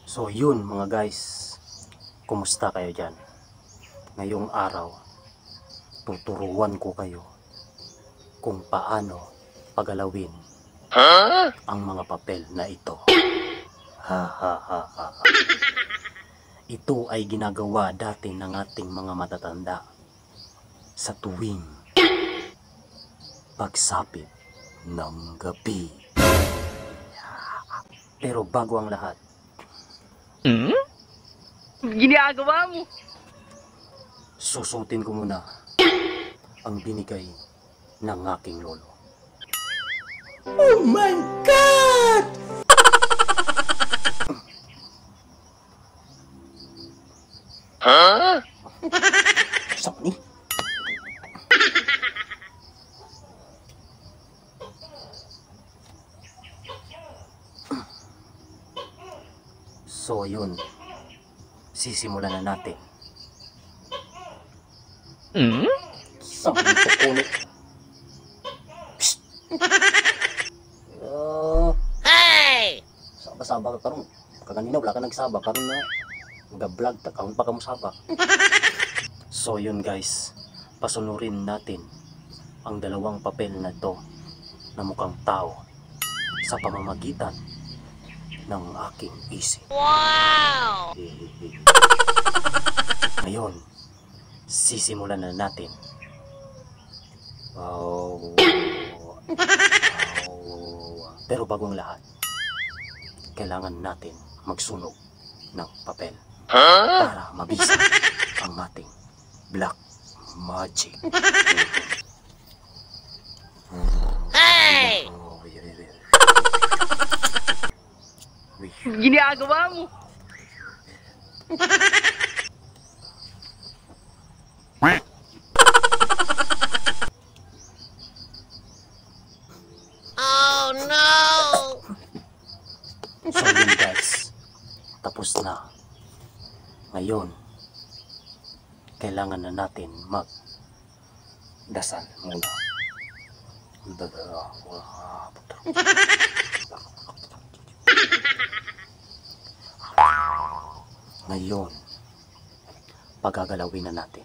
So yun mga guys, kumusta kayo dyan? Ngayong araw, tuturuan ko kayo kung paano pagalawin ang mga papel na ito. Ha ha ha ha. Ito ay ginagawa dati ng ating mga matatanda sa tuwing pagsapit ng gabi. Pero bago ang lahat, ginagawa mo? susutin ko muna ang binigay ng aking lolo. Oh my God! Huh? Saan ni? So yun, sisimulan na natin. Saan ito kulit? Psst! Hey! Saba-saba ka karon. Kaganina wala ka nagsaba, karon na ga-vlog ta kahon pa ka mo saba. So yun guys, pasunurin natin ang dalawang papel na to na mukhang tao sa pamamagitan ng aking isip. Wow! Ngayon, sisimulan na natin. Pero bagong lahat, kailangan natin magsunog ng papel para mabisa ang ating black magic. Hey! Ginagawa mo? Oh no! So yun guys, tapos na. Ngayon, kailangan na natin magdasal muna. Ngayon, pagagalawin na natin.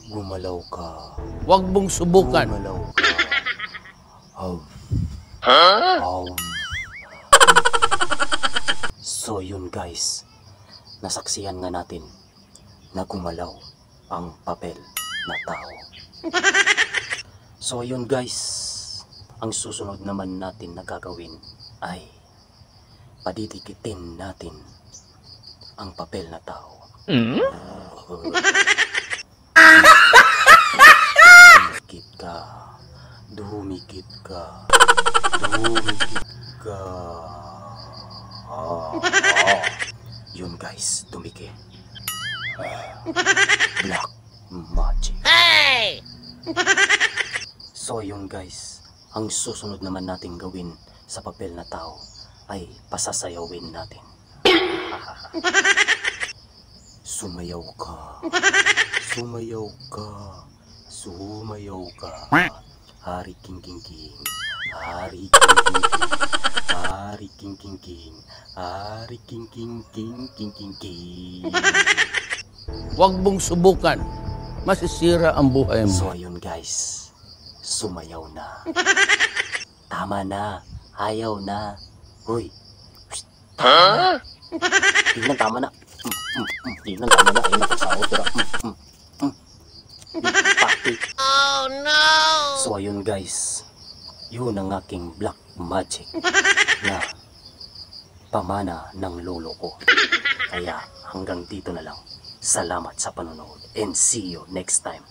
Gumalaw ka. Huwag mong subukan. Gumalaw ka. So yun guys, nasaksihan nga natin na gumalaw ang papel na tao. So yun guys, ang susunod naman natin na gagawin ay padidikitin natin ang papel na tao. Dumikit ka. Dumikit ka. Dumikit ka. Yun guys, dumikit. Black magic. Hey! So yun guys, ang susunod naman natin gawin sa papel na tao ay pasasayawin natin. Sumayaw ka. Sumayaw ka. Sumayaw ka. Hari king king king. Hari king king king. Hari king king king. Hari king king king king king king. Huwag mong subukan. Masisira ang buhay mo. So ayun guys, sumayaw na. Tama na. Ayaw na. Hoy. Huh? Hindi na tama na. Hindi na tama na. Ayun na sa opera. Pati. Oh no! So ayun guys, yun ang aking black magic na pamana ng lolo ko. Kaya hanggang dito na lang. Salamat sa panonood and see you next time.